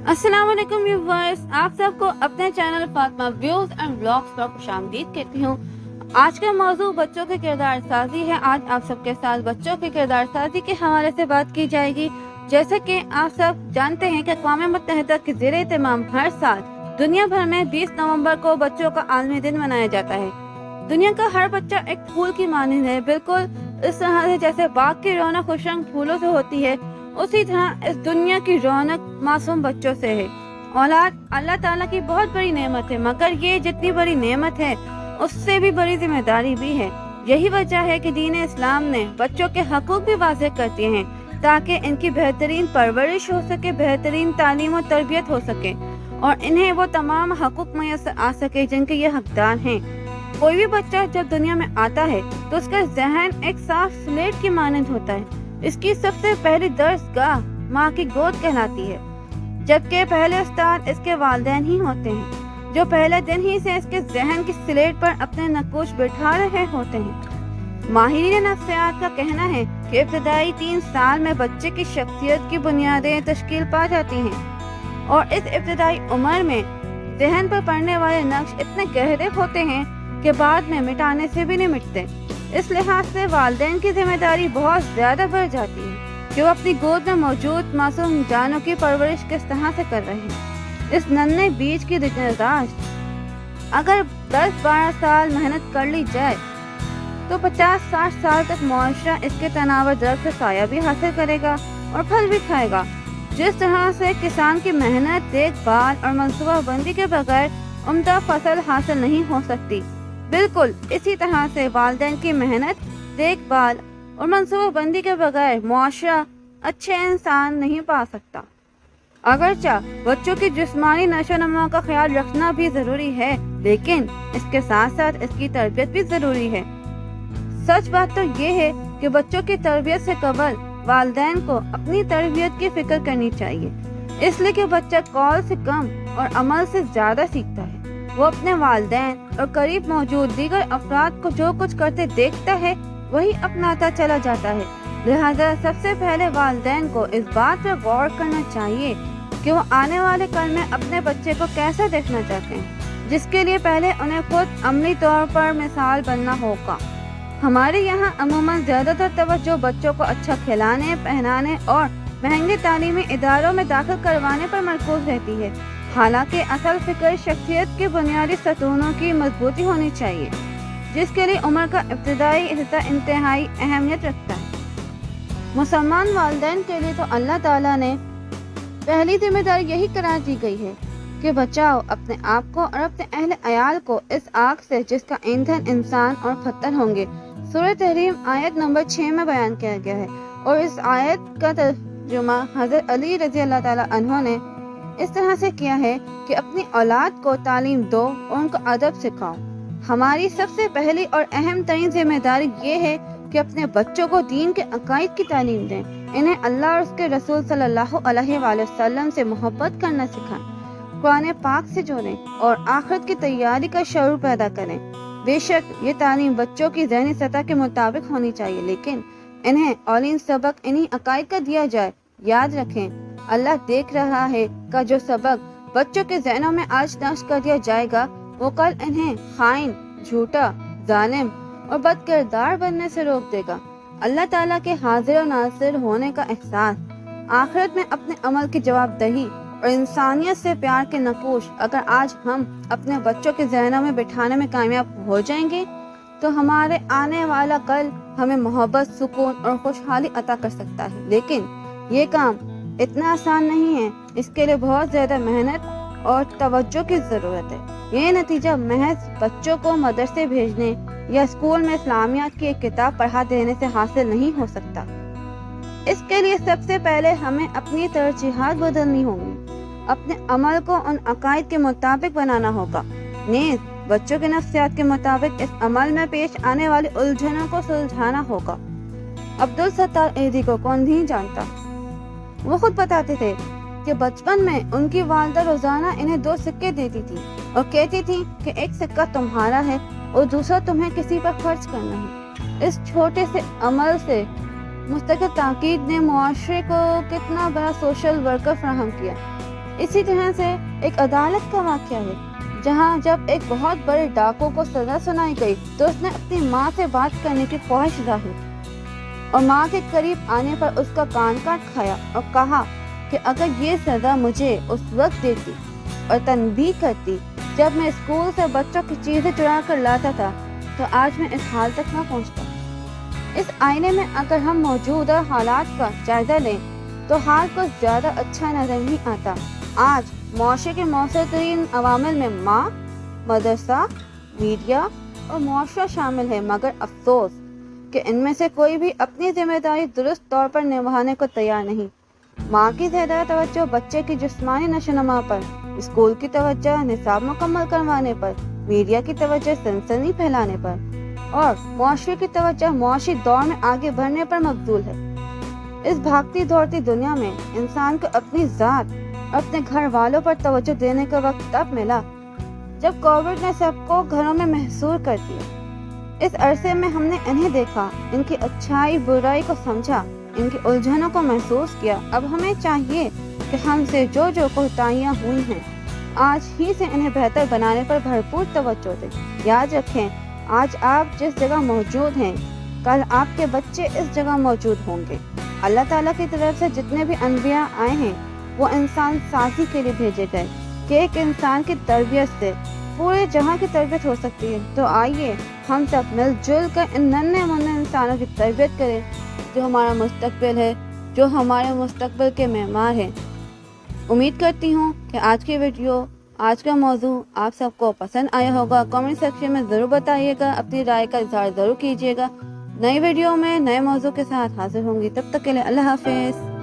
अस्सलाम वालेकुम व्यूअर्स, आप सबको अपने channel Fatima views and blogs पर खुशामदीद कहती हूँ। आज का मौजू बच्चों के किरदार साजी है। आज आप सबके साथ बच्चों के किरदार साजी के हवाले से बात की जाएगी। जैसे कि आप सब जानते हैं कि अक़वाम मुत्तहिदा के ज़ेरे एहतमाम हर साल दुनिया भर में 20 नवंबर को बच्चों का आलमी दिन मनाया जाता है। दुनिया का हर बच्चा एक फूल की मानंद है। बिल्कुल इस तरह से जैसे बाग की रौनक खुशरंग फूलों से होती है, उसी तरह इस दुनिया की रौनक मासूम बच्चों से है। औलाद अल्लाह ताला की बहुत बड़ी नेमत है, मगर ये जितनी बड़ी नेमत है उससे भी बड़ी जिम्मेदारी भी है। यही वजह है कि दीन इस्लाम ने बच्चों के हकूक भी वाज़ेह कर दिए हैं, ताकि इनकी बेहतरीन परवरिश हो सके, बेहतरीन तालीम और तरबियत हो सके और इन्हें वो तमाम हकूक मैसर आ सके जिनके ये हकदार हैं। कोई भी बच्चा जब दुनिया में आता है तो उसका जहन एक साफ स्लेट की मानंद होता है। इसकी सबसे पहली दर्सगाह माँ की गोद कहलाती है, जबकि पहले उस्ताद इसके वालिदैन ही होते हैं, जो पहले दिन ही से इसके जहन की स्लेट पर अपने नक्श बिठा रहे होते हैं। माहिरीन नफ्सियात का कहना है कि इब्तदाई 3 साल में बच्चे की शख्सियत की बुनियादें तश्कील पा जाती हैं और इस इब्तदाई उम्र में जहन पर पड़ने वाले नक्श इतने गहरे होते हैं कि बाद में मिटाने से भी नहीं मिटते। इस लिहाज से वालिदैन की जिम्मेदारी बहुत ज्यादा बढ़ जाती है कि वो अपनी गोद में मौजूद मासूम जानों की परवरिश किस तरह से कर रहे हैं। इस नन्हे बीज की निगहदाश्त अगर 10-12 साल मेहनत कर ली जाए तो 50-60 साल तक मुआशरा इसके तनावर दर्द से साया भी हासिल करेगा और फल भी खाएगा। जिस तरह से किसान की मेहनत, देखभाल और मंसूबा बंदी के बगैर उम्दा फसल हासिल नहीं हो सकती, बिल्कुल इसी तरह से वालिदैन की मेहनत, देखभाल और मंसूबा बंदी के बगैर मुआशरा अच्छे इंसान नहीं पा सकता। अगरचा बच्चों की जिस्मानी नशोनुमा का ख्याल रखना भी जरूरी है, लेकिन इसके साथ साथ इसकी तरबियत भी जरूरी है। सच बात तो ये है कि बच्चों की तरबियत से कबल वालिदैन को अपनी तरबियत की फिक्र करनी चाहिए, इसलिए कि बच्चा कौल से कम और अमल से ज्यादा सीखता है। वो अपने वालिदैन और करीब मौजूद दीगर अफराद को जो कुछ करते देखता है वही अपनाता चला जाता है। लिहाजा सबसे पहले वालिदैन को इस बात पर गौर करना चाहिए कि वो आने वाले कल में अपने बच्चे को कैसा देखना चाहते हैं, जिसके लिए पहले उन्हें खुद अमली तौर पर मिसाल बनना होगा। हमारे यहाँ अमूमन ज्यादातर तवज्जो बच्चों को अच्छा खिलाने, पहनाने और महंगे तालीमी इदारों में दाखिल करवाने पर मरकूज रहती है। हालांकि असल फिक्र शख्सियत के बुनियादी सतूनों की मजबूती होनी चाहिए, जिसके लिए उम्र का इब्तिदाई हिस्सा इंतहाई अहमियत रखता है। मुसलमान वालिदैन के लिए तो अल्लाह ताला ने पहली जिम्मेदारी यही करार दी गई है कि बचाओ अपने आप को और अपने अहले अयाल को इस आग से जिसका ईंधन इंसान और पत्थर होंगे। सूरह तहरीम आयत नंबर 6 में बयान किया गया है और इस आयत का तर्जुमा हज़रत अली रज़ी अल्लाह ताला अन्हु ने इस तरह से किया है कि अपनी औलाद को तालीम दो और उनको अदब सिखाओ। हमारी सबसे पहली और अहम तरीन जिम्मेदारी ये है कि अपने बच्चों को दीन के अकायद की तालीम दें, इन्हें अल्लाह और उसके रसूल सल्लल्लाहु अलैहि वसल्लम से मोहब्बत करना सिखाएं, कुरान पाक से जोड़ें और आखिरत की तैयारी का शऊर पैदा करें। बेशक ये तालीम बच्चों की ज़हनी सतह के मुताबिक होनी चाहिए, लेकिन इन्हें औलीन सबक इन्हीं अकायद का दिया जाए। याद रखें, अल्लाह देख रहा है का जो सबक बच्चों के ज़हनों में आज नक्श कर दिया जाएगा, वो कल इन्हें खाइन, झूठा, जालिम और बदकिरदार बनने से रोक देगा। अल्लाह ताला के हाजिर और नासिर होने का एहसास, आखिरत में अपने अमल की जवाबदही और इंसानियत से प्यार के नकूश अगर आज हम अपने बच्चों के ज़हनों में बिठाने में कामयाब हो जाएंगे तो हमारे आने वाला कल हमें मोहब्बत, सुकून और खुशहाली अता कर सकता है। लेकिन ये काम इतना आसान नहीं है, इसके लिए बहुत ज्यादा मेहनत और तवज्जो की जरूरत है। ये नतीजा महज बच्चों को मदरसे भेजने या स्कूल में इस्लामियात की एक किताब पढ़ा देने से हासिल नहीं हो सकता। इसके लिए सबसे पहले हमें अपनी तरजीहात बदलनी होंगी, अपने अमल को उन अकायद के मुताबिक बनाना होगा, नेज़ बच्चों के नफ्सियात के मुताबिक इस अमल में पेश आने वाली उलझनों को सुलझाना होगा। अब्दुल सत्तार एदी को कौन नहीं जानता। वो खुद बताते थे कि बचपन में उनकी वालिदा रोजाना इन्हें 2 सिक्के देती थी और कहती थी कि एक सिक्का तुम्हारा है और दूसरा तुम्हें किसी पर खर्च करना है। इस छोटे से अमल से मुस्तकिल ताकीद ने मुआशरे को कितना बड़ा सोशल वर्कर फराहम किया। اسی طرح سے ایک عدالت کا واقعہ ہے جہاں جب ایک بہت بڑے ڈاکو کو سزا سنائی گئی تو اس نے اپنی ماں سے بات کرنے کی خواہش ظاہر اور ماں کے قریب آنے پر اس کا کان کاٹ کھایا اور کہا کہ اگر یہ سزا مجھے اس وقت دیتی اور تنبیہ کرتی جب میں اسکول سے بچوں کی چیزیں چرا کر لاتا تھا تو آج میں اس حال تک نہ پہنچتا۔ اس آئینے میں اگر ہم موجودہ حالات کا جائزہ لیں تو حال کچھ زیادہ اچھا نظر نہیں آتا۔ آج معاشرے کے مؤثر ترین عوامل میں ماں، مدرسہ، میڈیا اور معاشرہ شامل ہے، مگر افسوس کہ ان میں سے کوئی بھی اپنی ذمہ داری درست طور پر نبھانے کو تیار نہیں۔ ماں کی زیادہ توجہ بچے کی جسمانی نشوونما پر، اسکول کی توجہ نصاب مکمل کروانے پر، میڈیا کی توجہ سنسنی پھیلانے پر اور معاشرے کی توجہ معاشی دور میں آگے بڑھنے پر مبذول ہے۔ اس بھاگتی دوڑتی دنیا میں انسان کو اپنی ذات، اپنے گھر والوں پر توجہ دینے کا وقت تب ملا جب کووڈ نے سب کو گھروں میں محصور کر دیا۔ اس عرصے میں ہم نے انہیں دیکھا، ان کی اچھائی برائی کو سمجھا، ان کی الجھنوں کو محسوس کیا۔ اب ہمیں چاہیے کہ ہم سے جو کوتاہیاں ہوئی ہیں آج ہی سے انہیں بہتر بنانے پر بھرپور توجہ دیں۔ یاد رکھیں، آج آپ جس جگہ موجود ہیں کل آپ کے بچے اس جگہ موجود ہوں گے۔ اللہ تعالیٰ کی طرف سے جتنے بھی انبیاء آئے ہیں وہ انسان سازی کے لیے بھیجے گئے کہ ایک انسان کی تربیت سے پورے جہاں کی تربیت ہو سکتی ہے۔ تو آئیے ہم سب مل جل کر ان ننھے منھے انسانوں کی تربیت کریں جو ہمارا مستقبل ہے، جو ہمارے مستقبل کے معمار ہیں۔ امید کرتی ہوں کہ آج کی ویڈیو، آج کا موضوع آپ سب کو پسند آیا ہوگا۔ کمنٹ سیکشن میں ضرور بتائیے گا، اپنی رائے کا اظہار ضرور کیجیے گا۔ نئی ویڈیو میں نئے موضوع کے ساتھ حاضر ہوں گی، تب تک کے لیے اللہ حافظ۔